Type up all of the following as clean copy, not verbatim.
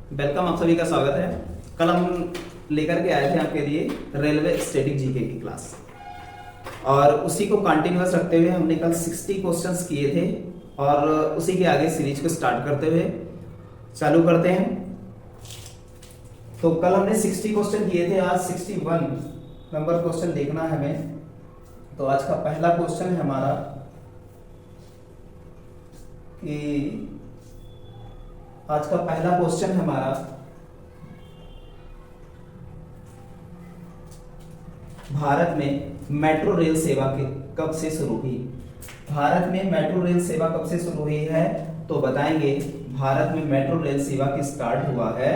Welcome, आप सभी का स्वागत है। कल हम लेकर के आए थे आपके लिए रेलवे स्टैटिक जीके की क्लास, और उसी को कंटिन्यूअस रखते हुए हमने कल 60 क्वेश्चंस किए थे, और उसी के आगे सीरीज को स्टार्ट करते हुए चालू करते हैं। तो कल हमने 60 क्वेश्चन किए थे, आज 61 नंबर क्वेश्चन देखना है हमें। तो आज का पहला क्वेश्चन है हमारा कि भारत में मेट्रो रेल सेवा के कब से शुरू हुई। भारत में मेट्रो रेल सेवा कब से शुरू हुई है तो बताएंगे। भारत में मेट्रो रेल सेवा की स्टार्ट हुआ है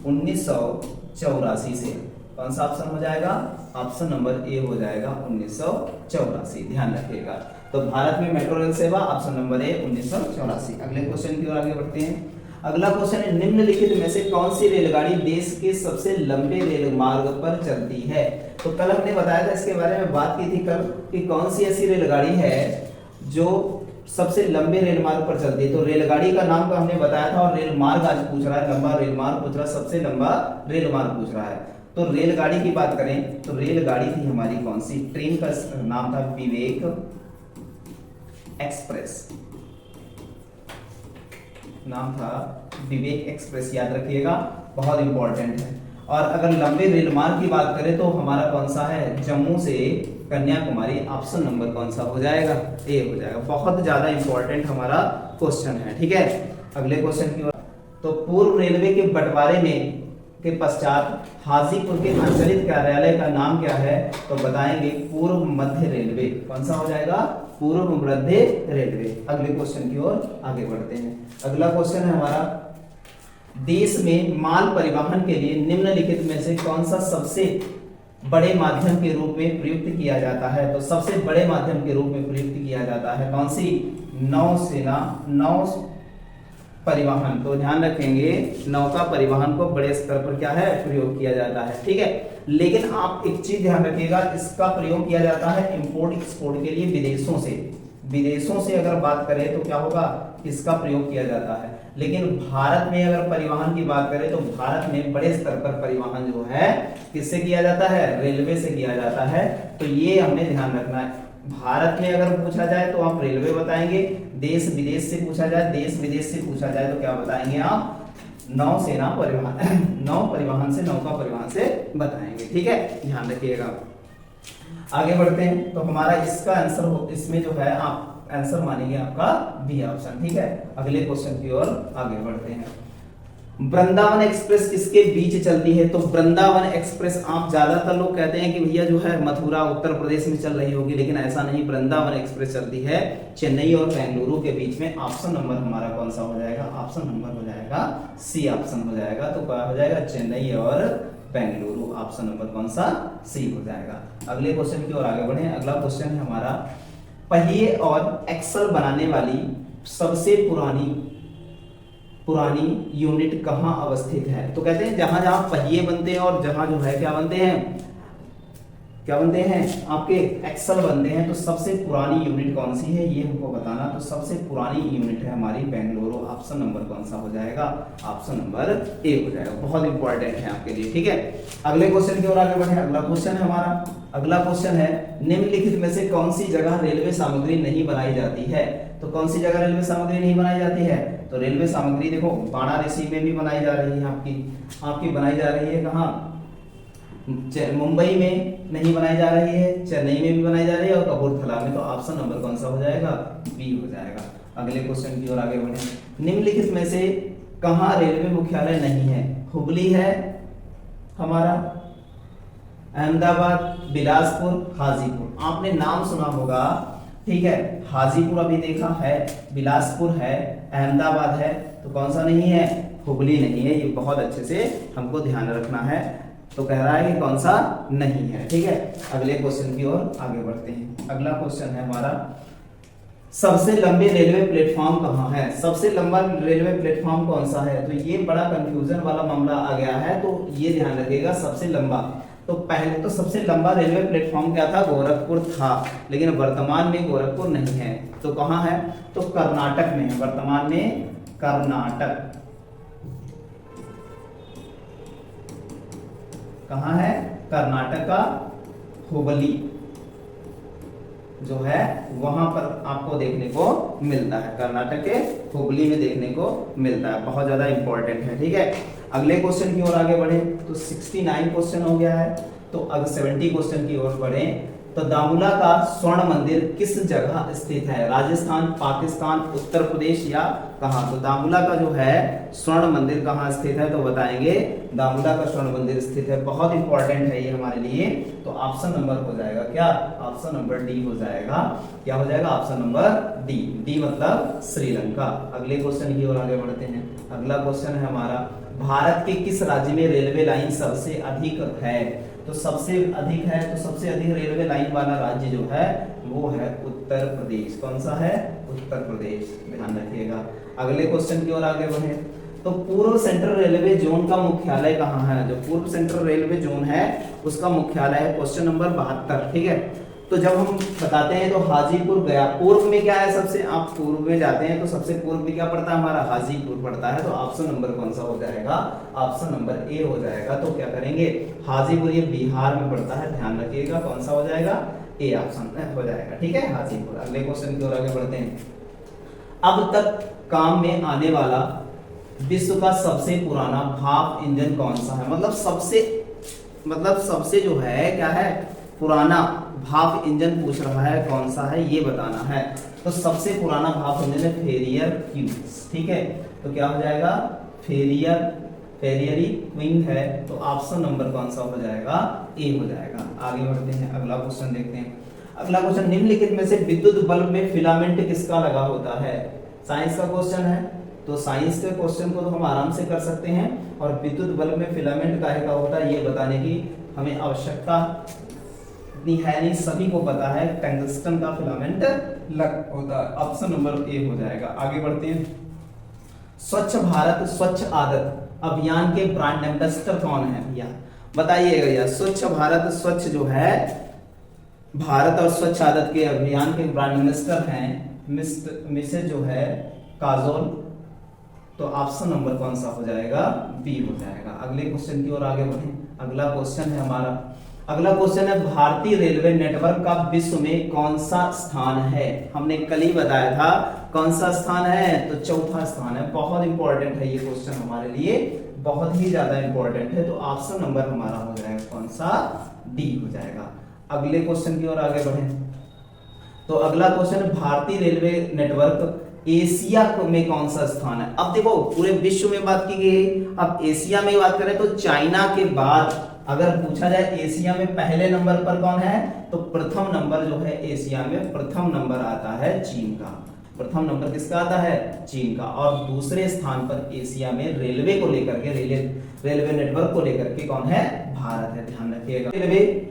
1984 से। कौन सा ऑप्शन हो जाएगा? ऑप्शन नंबर ए हो जाएगा 1984। ध्यान रखिएगा। तो भारत में मेट्रो रेल सेवा ऑप्शन नंबर ए 1984। अगले क्वेश्चन की ओर आगे बढ़ते हैं। अगला क्वेश्चन है, निम्नलिखित में से कौन सी रेलगाड़ी देश के सबसे लंबे रेल मार्ग पर चलती है। तो कल हमने बताया था, इसके बारे में बात की थी कल कि कौन सी ऐसी रेलगाड़ी है जो सबसे लंबे रेल मार्ग पर चलती है। तो रेलगाड़ी का नाम का हमने बताया था, और रेल मार्ग आज पूछ रहा है, लंबा रेल मार्ग पूछ रहा है, सबसे लंबा रेल मार्ग पूछ रहा है। तो रेलगाड़ी की बात करें तो रेलगाड़ी थी हमारी कौन सी? ट्रेन का नाम था विवेक एक्सप्रेस, नाम था विवेक एक्सप्रेस। याद रखिएगा, बहुत इंपॉर्टेंट है। और अगर लंबे रेल मार्ग की बात करें तो हमारा कौन सा है? जम्मू से कन्याकुमारी। ऑप्शन नंबर कौन सा हो जाएगा? ए हो जाएगा। बहुत ज्यादा इंपॉर्टेंट हमारा क्वेश्चन है। ठीक है, अगले क्वेश्चन की ओर। तो पूर्व रेलवे के बंटवारे में के पश्चात हाजीपुर के अंचलित कार्यालय का नाम क्या है तो बताएंगे पूर्व मध्य रेलवे। कौन सा हो जाएगा? पूर्व मध्य रेलवे। अगले क्वेश्चन की ओर आगे बढ़ते हैं। अगला क्वेश्चन है हमारा, देश में माल परिवहन के लिए निम्नलिखित में से कौन सा सबसे बड़े माध्यम के रूप में प्रयुक्त किया जाता है। तो सबसे बड़े माध्यम के रूप में प्रयुक्त किया जाता है कौन सी? नौसेना, नौ परिवहन। तो ध्यान रखेंगे, नौका परिवहन को बड़े स्तर पर क्या है? प्रयोग किया जाता है। ठीक है, लेकिन आप एक चीज ध्यान रखिएगा, इसका प्रयोग किया जाता है इंपोर्ट एक्सपोर्ट के लिए विदेशों से। विदेशों से अगर बात करें तो क्या होगा? इसका प्रयोग किया जाता है। लेकिन भारत में अगर परिवहन की बात करें तो भारत में बड़े स्तर पर परिवहन जो है किससे किया जाता है? रेलवे से किया जाता है। तो ये हमें ध्यान रखना है। भारत में अगर पूछा जाए तो आप रेलवे बताएंगे, देश विदेश से पूछा जाए, देश विदेश से पूछा जाए तो क्या बताएंगे आप? नौसेना परिवहन, नौ परिवहन से, नौका परिवहन से बताएंगे। ठीक है, ध्यान रखिएगा। आगे बढ़ते हैं। तो हमारा इसका आंसर, इसमें जो है आप आंसर मानेंगे आपका बी ऑप्शन। ठीक है, अगले क्वेश्चन की ओर आगे बढ़ते हैं। वृंदावन एक्सप्रेस किसके बीच चलती है? तो वृंदावन एक्सप्रेस, आप ज्यादातर लोग कहते हैं कि भैया जो है मथुरा उत्तर प्रदेश में चल रही होगी, लेकिन ऐसा नहीं। वृंदावन एक्सप्रेस चलती है चेन्नई और बेंगलुरु के बीच में। ऑप्शन नंबर हमारा कौन सा हो जाएगा? ऑप्शन नंबर हो जाएगा सी ऑप्शन हो जाएगा। तो क्या हो जाएगा? चेन्नई और बेंगलुरु। ऑप्शन नंबर कौन सा? सी हो जाएगा। अगले क्वेश्चन की ओर आगे बढ़े। अगला क्वेश्चन है हमारा, पहिए और एक्सल बनाने वाली सबसे पुरानी यूनिट कहां अवस्थित है? तो कहते हैं जहां जहां पहिए बनते हैं और जहां जो है क्या बनते हैं आपके एक्सल बनते हैं, तो सबसे पुरानी यूनिट कौन सी है ये हमको बताना। तो सबसे पुरानी यूनिट है हमारी बेंगलुरु। ऑप्शन नंबर कौन सा हो जाएगा? ऑप्शन नंबर ए हो जाएगा। बहुत इंपॉर्टेंट है आपके लिए। ठीक है, अगले क्वेश्चन की ओर आगे बढ़े। अगला क्वेश्चन है हमारा, अगला क्वेश्चन है, निम्नलिखित में से कौन सी जगह रेलवे सामग्री नहीं बनाई जाती है? तो कौन सी जगह रेलवे सामग्री नहीं बनाई जाती है? तो रेलवे सामग्री देखो वाराणसी में भी बनाई जा रही है, आपकी बनाई जा रही है कहाँ? मुंबई में नहीं बनाई जा रही है, चेन्नई में भी बनाई जा रही है, और कपूरथला में। तो ऑप्शन नंबर कौन सा हो जाएगा? बी हो जाएगा। अगले क्वेश्चन की ओर आगे बढ़े। निम्नलिखित में से कहाँ रेलवे मुख्यालय नहीं है? हुबली है हमारा, अहमदाबाद, बिलासपुर, हाजीपुर। आपने नाम सुना होगा। ठीक है, हाजीपुर अभी देखा है, बिलासपुर है, अहमदाबाद है, तो कौन सा नहीं है? हुबली नहीं है। ये बहुत अच्छे से हमको ध्यान रखना है। तो कह रहा है कि कौन सा नहीं है। ठीक है, अगले क्वेश्चन की ओर आगे बढ़ते हैं। अगला क्वेश्चन है हमारा, सबसे लंबे रेलवे प्लेटफॉर्म कहाँ है? सबसे लंबा रेलवे प्लेटफॉर्म कौन सा है? तो ये बड़ा कंफ्यूजन वाला मामला आ गया है, तो ये ध्यान रखिएगा। सबसे लंबा, तो पहले तो सबसे लंबा रेलवे प्लेटफॉर्म क्या था? गोरखपुर था, लेकिन वर्तमान में गोरखपुर नहीं है। तो कहाँ है? तो कर्नाटक में है, वर्तमान में कर्नाटक। कहाँ है? कर्नाटक का हुबली जो है वहां पर आपको देखने को मिलता है, कर्नाटक के हुबली में देखने को मिलता है, बहुत ज्यादा इंपॉर्टेंट है। ठीक है, अगले क्वेश्चन की ओर आगे बढ़े तो 69 क्वेश्चन हो गया है। तो अगर 70 क्वेश्चन की ओर बढ़े तो दामुला का स्वर्ण मंदिर किस जगह स्थित है? राजस्थान, पाकिस्तान, उत्तर प्रदेश या कहाँ? तो दामुला का जो है स्वर्ण मंदिर कहाँ स्थित है? तो बताएंगे दामुला का स्वर्ण मंदिर स्थित है, बहुत इंपॉर्टेंट है ये हमारे लिए। तो ऑप्शन नंबर हो जाएगा क्या? ऑप्शन नंबर डी हो जाएगा। क्या हो जाएगा? Option number D. डी मतलब श्रीलंका। अगले क्वेश्चन की ओर आगे बढ़ते हैं। अगला क्वेश्चन है हमारा, भारत के किस राज्य में रेलवे लाइन सबसे अधिक है? तो सबसे अधिक है, तो सबसे अधिक रेलवे लाइन वाला राज्य जो है वो है उत्तर प्रदेश। कौन सा है? उत्तर प्रदेश, ध्यान रखिएगा। अगले क्वेश्चन की ओर आगे बढ़े तो पूर्व सेंट्रल रेलवे जोन का मुख्यालय कहाँ है? जो पूर्व सेंट्रल रेलवे जोन है उसका मुख्यालय है क्वेश्चन नंबर 72। ठीक है, तो जब हम बताते हैं तो हाजीपुर गया, पूर्व में क्या है? सबसे आप पूर्व में जाते हैं तो सबसे पूर्व में क्या पड़ता है हमारा? हाजीपुर पड़ता है। तो ऑप्शन नंबर कौन सा हो जाएगा? ऑप्शन नंबर ए हो जाएगा। तो क्या करेंगे? हाजीपुर ये बिहार में पड़ता है, ध्यान रखिएगा। कौन सा हो जाएगा? ए ऑप्शन हो जाएगा। ठीक है, हाजीपुर। अगले क्वेश्चन की ओर आगे बढ़ते हैं। अब तक काम में आने वाला विश्व का सबसे पुराना भाप इंजन कौन सा है? मतलब सबसे जो है क्या है? पुराना भाप इंजन पूछ रहा है, कौन सा है ये बताना है। तो सबसे पुराना भाप इंजन है फेरियर क्यूज। ठीक है, तो क्या हो जाएगा? फेरियरी क्विंग है। तो ऑप्शन नंबर कौन सा हो जाएगा? ए हो जाएगा। आगे बढ़ते हैं, अगला क्वेश्चन देखते हैं। अगला क्वेश्चन, निम्नलिखित में से विद्युत बल्ब में फिलामेंट किसका लगा होता है? साइंस का क्वेश्चन है, तो साइंस के क्वेश्चन को तो हम आराम से कर सकते हैं, और विद्युत बल्ब में फिलामेंट काहे का होता है ये बताने की हमें आवश्यकता इतनी है नहीं, सभी को पता है टंगस्टन का फिलामेंट लग होता है। ऑप्शन नंबर ए हो जाएगा। आगे बढ़ते हैं। स्वच्छ भारत स्वच्छ आदत अभियान के ब्रांड एम्बेसडर कौन है भैया? बताइएगा भैया। स्वच्छ भारत स्वच्छ जो है भारत और स्वच्छ आदत के अभियान के ब्रांड एम्बेसडर हैं मिसेज जो है काजोल। तो ऑप्शन नंबर कौन सा हो जाएगा? बी हो जाएगा। अगले क्वेश्चन की ओर आगे बढ़ें। अगला क्वेश्चन है हमारा, अगला क्वेश्चन है, भारतीय रेलवे नेटवर्क का विश्व में कौन सा स्थान है? हमने कल ही बताया था कौन सा स्थान है, तो चौथा स्थान है। बहुत इंपॉर्टेंट है ये क्वेश्चन हमारे लिए, बहुत ही ज्यादा इंपॉर्टेंट है। तो ऑप्शन नंबर हमारा हो जाएगा कौन सा? डी हो जाएगा। अगले क्वेश्चन की ओर आगे बढ़ें तो अगला क्वेश्चन, भारतीय रेलवे नेटवर्क एशिया में कौन सा स्थान है? अब देखो पूरे विश्व में बात की गई, अब एशिया में बात करें तो चाइना के बाद अगर पूछा जाए एशिया में पहले नंबर पर कौन है, तो प्रथम नंबर जो है एशिया में प्रथम नंबर आता है चीन का। प्रथम नंबर किसका आता है? चीन का। और दूसरे स्थान पर एशिया में रेलवे को लेकर के रेलवे नेटवर्क को लेकर के कौन है? भारत है, ध्यान रखिएगा। रेलवे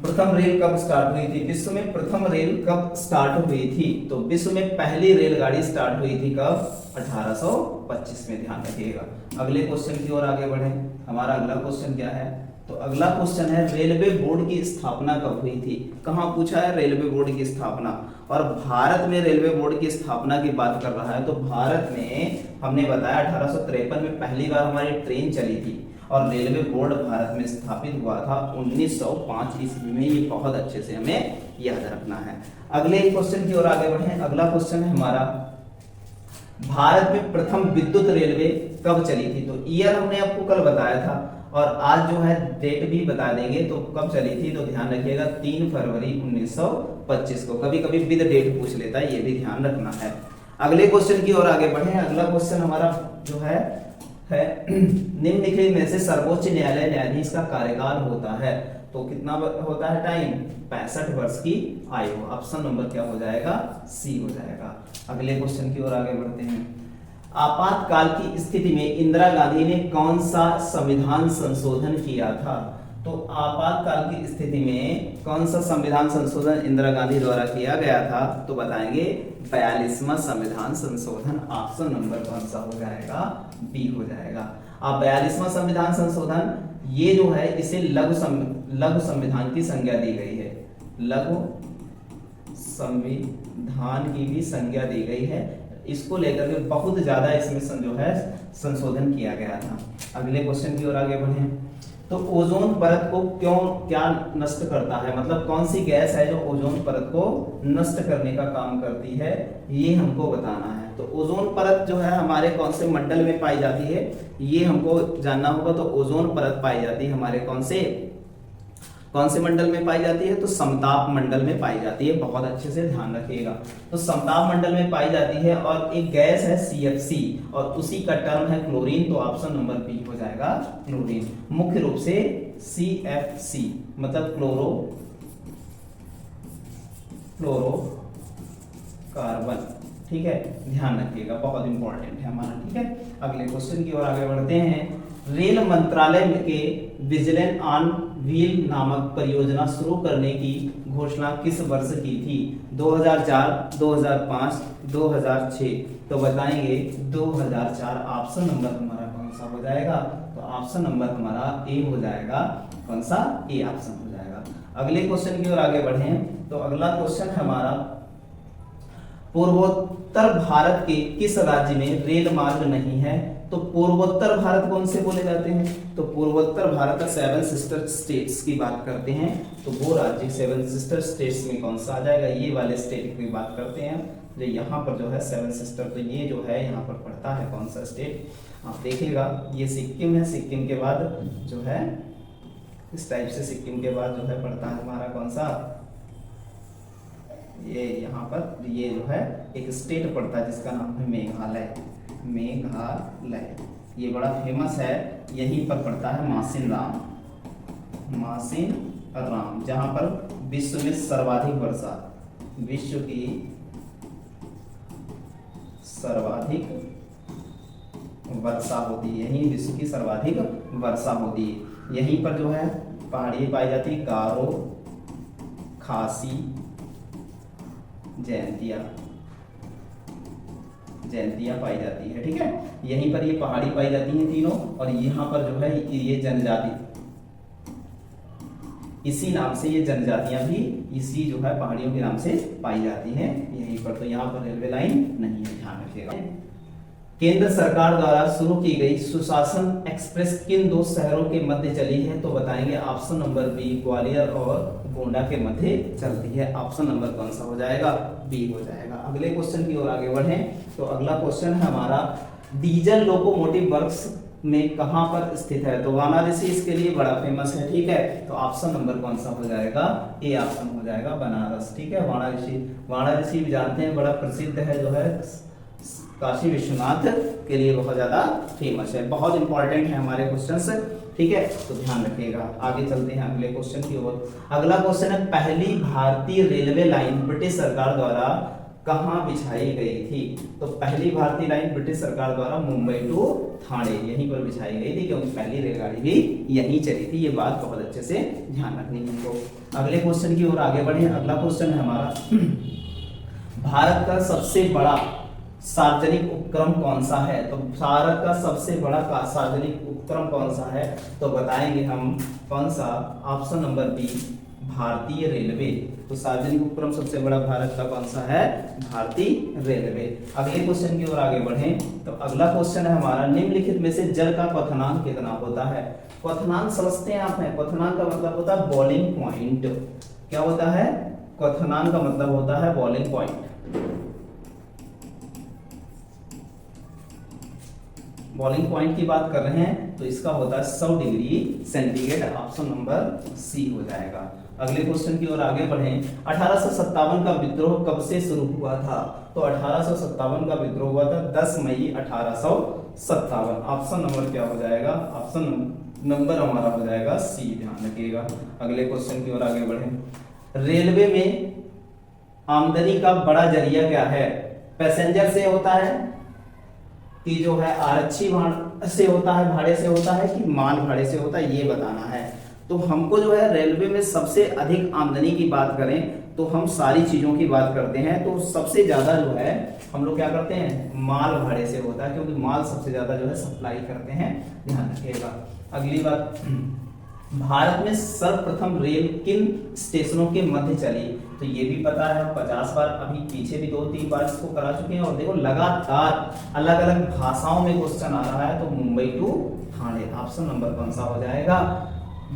प्रथम रेल कब स्टार्ट हुई थी? विश्व में प्रथम रेल कब स्टार्ट हुई थी? तो विश्व में पहली रेलगाड़ी स्टार्ट हुई थी कब? 1825 में, ध्यान रखिएगा। अगले क्वेश्चन की ओर आगे बढ़े। हमारा अगला क्वेश्चन क्या है? तो अगला क्वेश्चन है, रेलवे बोर्ड की स्थापना कब हुई थी? कहाँ पूछा है रेलवे बोर्ड की स्थापना? और भारत में रेलवे बोर्ड की स्थापना की बात कर रहा है तो भारत में हमने बताया 1853 में पहली बार हमारी ट्रेन चली थी, और रेलवे बोर्ड भारत में स्थापित हुआ था 1905 ईस्वी में। ये बहुत अच्छे से हमें याद रखना है। अगले क्वेश्चन की ओर आगे बढ़े। अगला क्वेश्चन है हमारा, भारत में प्रथम विद्युत रेलवे कब चली थी? तो ईयर हमने आपको कल बताया था, और आज जो है डेट भी बता देंगे तो कब चली थी। तो ध्यान रखिएगा 3 फरवरी 1925 को। कभी कभी विद डेट पूछ लेता है, ये भी ध्यान रखना है। अगले क्वेश्चन की ओर आगे बढ़े। अगला क्वेश्चन हमारा जो है निम्नलिखित में से सर्वोच्च न्यायालय न्यायाधीश का कार्यकाल होता है, तो कितना होता है टाइम? 65 वर्ष की आयु। ऑप्शन नंबर क्या हो जाएगा? सी हो जाएगा। अगले क्वेश्चन की ओर आगे बढ़ते हैं। आपातकाल की स्थिति में इंदिरा गांधी ने कौन सा संविधान संशोधन किया था? तो आपातकाल की स्थिति में कौन सा संविधान संशोधन इंदिरा गांधी द्वारा किया गया था? तो बताएंगे 42वां संविधान संशोधन। ऑप्शन नंबर कौन सा हो जाएगा? बी हो जाएगा। अब 42वां संविधान संशोधन ये जो है इसे लघु संविधान की संज्ञा दी गई है, लघु संविधान की भी संज्ञा दी गई है। इसको लेकर के बहुत ज्यादा इसमें जो है संशोधन किया गया था। अगले क्वेश्चन की ओर आगे बढ़े। तो ओजोन परत को क्या नष्ट करता है, मतलब कौन सी गैस है जो ओजोन परत को नष्ट करने का काम करती है, ये हमको बताना है। तो ओजोन परत जो है हमारे कौन से मंडल में पाई जाती है, ये हमको जानना होगा। तो ओजोन परत पाई जाती है हमारे कौन से मंडल में पाई जाती है, तो समताप मंडल में पाई जाती है। बहुत अच्छे से ध्यान रखिएगा। तो समताप मंडल में पाई जाती है और एक गैस है CFC और उसी का टर्म है क्लोरीन। तो ऑप्शन नंबर बी हो जाएगा क्लोरीन। मुख्य रूप से CFC मतलब कार्बन। ठीक है, ध्यान रखिएगा, बहुत इंपॉर्टेंट है हमारा। ठीक है, अगले क्वेश्चन की ओर आगे बढ़ते हैं। रेल मंत्रालय के विजिलेंस ऑन व्हील नामक परियोजना शुरू करने की घोषणा किस वर्ष की थी? 2004, 2005, 2006? तो बताएंगे 2004। ऑप्शन नंबर हमारा कौन सा हो जाएगा? तो ऑप्शन नंबर हमारा ए हो जाएगा। कौन सा? ए ऑप्शन हो जाएगा। अगले क्वेश्चन की ओर आगे बढ़ें तो अगला क्वेश्चन है हमारा, पूर्वोत्तर भारत के किस राज्य में रेल मार्ग नहीं है? तो पूर्वोत्तर भारत कौन से बोले जाते हैं? तो पूर्वोत्तर भारत का 7 सिस्टर स्टेट्स की बात करते हैं। तो वो राज्य 7 सिस्टर स्टेट्स में कौन सा आ जाएगा? ये वाले स्टेट की बात करते हैं जो यहाँ पर जो है 7 सिस्टर, तो ये जो है यहाँ पर पड़ता है कौन सा स्टेट? आप देखिएगा, ये सिक्किम है। सिक्किम के बाद जो है इस टाइप से सिक्किम के बाद जो है पड़ता है हमारा कौन सा? ये यहाँ पर ये जो है एक स्टेट पड़ता है जिसका नाम है मेघालय। ये बड़ा फेमस है, यहीं पर पड़ता है मासिन राम, जहां पर विश्व में सर्वाधिक वर्षा, विश्व की सर्वाधिक वर्षा होती है, यहीं विश्व की सर्वाधिक वर्षा होती है। यहीं पर जो है पहाड़ी पाई जाती है, गारो, खासी, जयंतिया पाई जाती है। ठीक है, यहीं पर ये पहाड़ी पाई जाती हैं तीनों, और यहाँ पर जो है ये जनजाति, इसी नाम से ये जनजातियां भी इसी जो है पहाड़ियों के नाम से पाई जाती हैं यहीं पर। तो यहाँ पर रेलवे लाइन नहीं है, ध्यान रखिएगा। केंद्र सरकार द्वारा शुरू की गई सुशासन एक्सप्रेस किन 2 शहरों के मध्य चली है? तो बताएंगे ऑप्शन नंबर बी, ग्वालियर और गोंडा के मध्य चलती है। ऑप्शन नंबर कौन सा हो जाएगा? बी हो जाएगा। अगले क्वेश्चन की ओर आगे बढ़ें तो अगला क्वेश्चन है हमारा, डीजल लोकोमोटिव वर्क्स में कहां पर स्थित है? तो वाराणसी इसके लिए बड़ा फेमस है। ठीक है, तो ऑप्शन नंबर कौन सा हो जाएगा? ए ऑप्शन हो जाएगा, बनारस। ठीक है, वाराणसी भी जानते हैं, बड़ा प्रसिद्ध है, जो है काशी विश्वनाथ के लिए बहुत ज्यादा फेमस है। बहुत इंपॉर्टेंट है हमारे क्वेश्चंस। ठीक है, तो ध्यान रखिएगा। आगे चलते हैं अगले क्वेश्चन की ओर। अगला क्वेश्चन है, पहली भारतीय रेलवे लाइन ब्रिटिश सरकार द्वारा कहां बिछाई गई थी? तो पहली भारतीय लाइन ब्रिटिश सरकार द्वारा मुंबई टू ठाणे यहीं पर बिछाई गई थी, क्योंकि पहली रेलगाड़ी भी यहीं चली थी। ये बात बहुत अच्छे से ध्यान रखनी है इनको। अगले क्वेश्चन की ओर आगे बढ़े। अगला क्वेश्चन है हमारा, भारत का सबसे बड़ा सार्वजनिक उपक्रम कौन सा है? तो भारत का सबसे बड़ा सार्वजनिक उपक्रम कौन सा है? तो बताएंगे हम कौन सा? ऑप्शन नंबर बी, भारतीय रेलवे। तो सार्वजनिक उपक्रम सबसे बड़ा भारत का कौन सा है? भारतीय रेलवे। अगले क्वेश्चन की ओर आगे बढ़ें तो अगला क्वेश्चन है हमारा, निम्नलिखित में से जल का क्वथनांक कितना होता है? क्वथनांक समझते हैं आप? हैं क्वथनांक का मतलब होता है बॉइलिंग पॉइंट। क्या होता है? क्वथनांक का मतलब होता है बॉइलिंग पॉइंट। बॉइलिंग पॉइंट की बात कर रहे हैं तो इसका होता है 100 degree centigrade. Option number C हो जाएगा। अगले क्वेश्चन की ओर आगे बढ़ें। 1857 का विद्रोह कब से शुरू हुआ था? तो 1857 का विद्रोह हुआ था 10 मई 1857। ऑप्शन नंबर क्या हो जाएगा? ऑप्शन नंबर हमारा हो जाएगा सी, ध्यान रखिएगा। अगले क्वेश्चन की ओर आगे बढ़ें। रेलवे में आमदनी का बड़ा जरिया क्या है? पैसेंजर से होता है कि जो है आरक्षी से होता है, भाड़े से होता है, कि माल भाड़े से होता है, ये बताना है। तो हमको जो है रेलवे में सबसे अधिक आमदनी की बात करें तो हम सारी चीजों की बात करते हैं, तो सबसे ज्यादा जो है हम लोग क्या करते हैं? माल भाड़े से होता है, क्योंकि माल सबसे ज्यादा जो है सप्लाई करते हैं, ध्यान रखिएगा। अगली बात, भारत में सर्वप्रथम रेल किन स्टेशनों के मध्य चली? तो ये भी पता है, 50 बार अभी पीछे भी 2-3 बार इसको करा चुके हैं। और देखो लगातार अलग अलग भाषाओं में क्वेश्चन आ रहा है। तो Mumbai to Thane. Option number कौन सा हो जाएगा?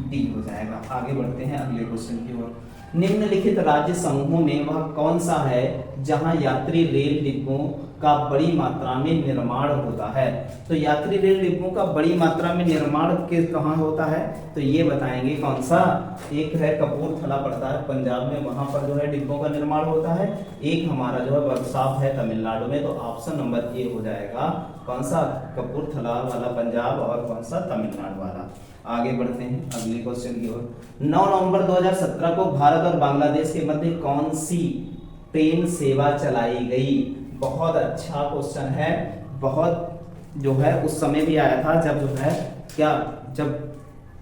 डी हो जाएगा। आगे बढ़ते हैं अगले क्वेश्चन की ओर। निम्नलिखित राज्य समूहों में वह कौन सा है जहां यात्री रेल डिब्बों का बड़ी मात्रा में निर्माण होता है? तो यात्री रेल डिब्बों का बड़ी मात्रा में निर्माण कहाँ होता है, तो ये बताएंगे कौन सा। एक है कपूरथला पड़ता है पंजाब में, वहां पर जो है डिब्बों का निर्माण होता है। एक हमारा जो है वर्कशॉप है तमिलनाडु में। तो ऑप्शन नंबर ए हो जाएगा कौन सा, कपूरथला वाला पंजाब, और कौन सा, तमिलनाडु वाला। आगे बढ़ते हैं अगले क्वेश्चन की ओर। 9 नवंबर 2017 को भारत और बांग्लादेश के मध्य कौन सी ट्रेन सेवा चलाई गई? बहुत अच्छा क्वेश्चन है, बहुत जो है उस समय भी आया था जब जो है क्या, जब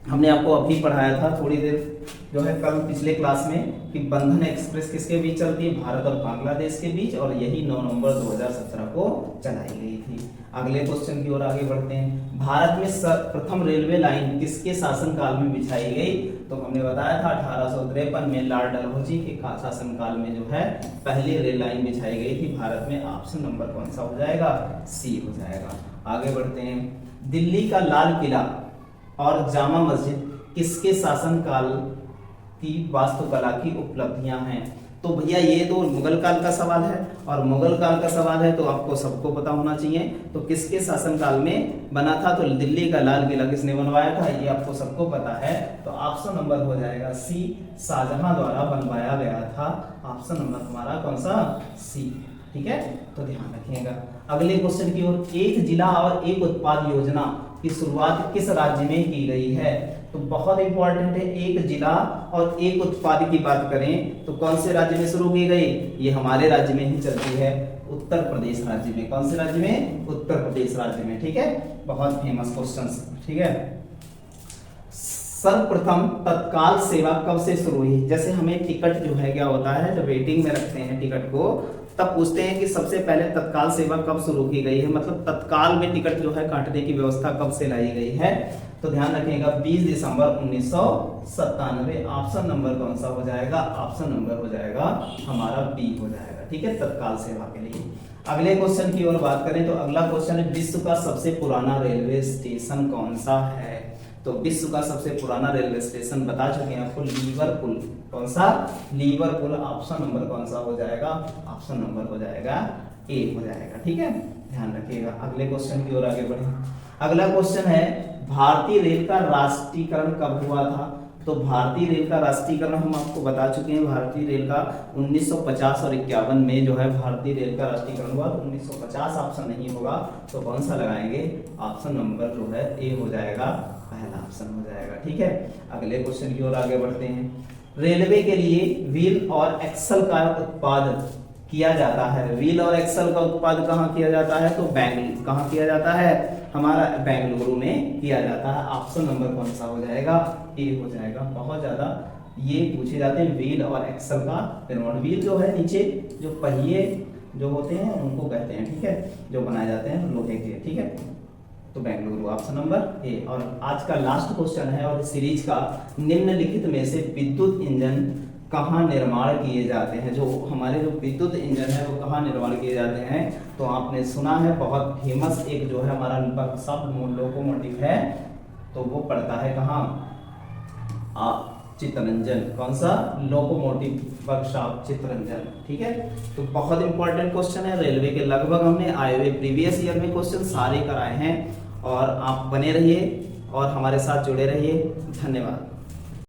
हमने आपको अभी पढ़ाया था थोड़ी देर जो है कल पिछले क्लास में कि बंधन एक्सप्रेस किसके बीच चलती है, भारत और बांग्लादेश के बीच, और यही 9 नवंबर 2017 को चलाई गई थी। अगले क्वेश्चन की ओर आगे बढ़ते हैं। भारत में प्रथम रेलवे लाइन किसके शासनकाल में बिछाई गई? तो हमने बताया था 1853 में लॉर्ड डलहौजी के शासनकाल में जो है पहली रेल लाइन बिछाई गई थी भारत में। ऑप्शन नंबर कौन सा हो जाएगा, सी हो जाएगा। आगे बढ़ते हैं। दिल्ली का लाल किला और जामा मस्जिद किसके शासनकाल की वास्तुकला की उपलब्धियां हैं? तो भैया ये तो मुगल काल का सवाल है, और मुगल काल का सवाल है तो आपको सबको पता होना चाहिए। तो किसके शासनकाल में बना था? तो दिल्ली का लाल किला किसने बनवाया था, ये आपको सबको पता है। तो ऑप्शन नंबर हो जाएगा सी, शाहजहां द्वारा बनवाया गया था। ऑप्शन नंबर हमारा कौन सा, सी। ठीक है, तो ध्यान रखिएगा। अगले क्वेश्चन की ओर। एक जिला और एक उत्पाद योजना की शुरुआत किस राज्य में की गई है? तो बहुत इंपॉर्टेंट है। एक जिला और एक उत्पाद की बात करें तो कौन से राज्य में शुरू की गई? ये हमारे राज्य में ही चलती है, उत्तर प्रदेश राज्य में। कौन से राज्य में? उत्तर प्रदेश राज्य में। ठीक है, बहुत फेमस क्वेश्चन। ठीक है, सर्वप्रथम तत्काल सेवा कब से शुरू हुई? जैसे हमें टिकट जो है क्या होता है, जब वेटिंग में रखते हैं टिकट को, तब पूछते हैं कि सबसे पहले तत्काल सेवा कब शुरू की गई है, मतलब तत्काल में टिकट जो है काटने की व्यवस्था कब से लाई गई है? तो ध्यान रखिएगा 20 दिसंबर 1997। ऑप्शन नंबर कौन सा हो जाएगा? ऑप्शन नंबर हो जाएगा हमारा बी हो जाएगा। ठीक है, तत्काल सेवा के लिए। अगले क्वेश्चन की ओर बात करें तो अगला क्वेश्चन है, विश्व का सबसे पुराना रेलवे स्टेशन कौन सा है? तो विश्व का सबसे पुराना रेलवे स्टेशन बता चुके हैं आपको, लिवरपूल। कौन सा? लिवरपूल। ऑप्शन नंबर कौन सा हो जाएगा? ऑप्शन नंबर हो जाएगा ए हो जाएगा। ठीक है, ध्यान रखिएगा। अगले क्वेश्चन की ओर आगे बढ़े। अगला क्वेश्चन है, भारतीय रेल का राष्ट्रीयकरण कब हुआ था? तो भारतीय रेल का राष्ट्रीयकरण हम आपको बता चुके हैं। भारतीय रेल का 1950 और 51 में जो है भारतीय रेल का राष्ट्रीयकरण हुआ। तो 1950 ऑप्शन नहीं होगा, तो कौन सा लगाएंगे? ऑप्शन नंबर जो है ए हो जाएगा, पहला ऑप्शन हो जाएगा। ठीक है, अगले क्वेश्चन की ओर आगे बढ़ते हैं। रेलवे के लिए व्हील और एक्सल का उत्पादन किया जाता है। व्हील और एक्सल का उत्पादन कहाँ किया जाता है? तो बेंगलुरु। कहाँ किया जाता है? हमारा बेंगलुरु में किया जाता है। ऑप्शन नंबर कौन सा हो जाएगा? ए हो जाएगा। बहुत ज्यादा ये पूछे जाते हैं व्हील और एक्सल का निर्माण। व्हील जो है नीचे जो पहिए जो होते हैं उनको कहते हैं। ठीक है, जो बनाए जाते हैं लोहे के। ठीक है, तो बेंगलुरु ऑप्शन नंबर ए। और आज का लास्ट क्वेश्चन है और सीरीज का, निम्नलिखित में से विद्युत इंजन कहाँ निर्माण किए जाते हैं? जो हमारे जो विद्युत इंजन है वो कहाँ निर्माण किए जाते हैं? तो आपने सुना है बहुत फेमस एक जो है हमारा वर्कशॉप लोकोमोटिव है, तो वो पड़ता है कहाँ? चित्तरंजन। कौन सा? Locomotive workshop Chittaranjan. ठीक है, तो बहुत इंपॉर्टेंट क्वेश्चन है। रेलवे के लगभग हमने आए हुए प्रीवियस ईयर में क्वेश्चन सारे कराए हैं, और आप बने रहिए और हमारे साथ जुड़े रहिए। धन्यवाद।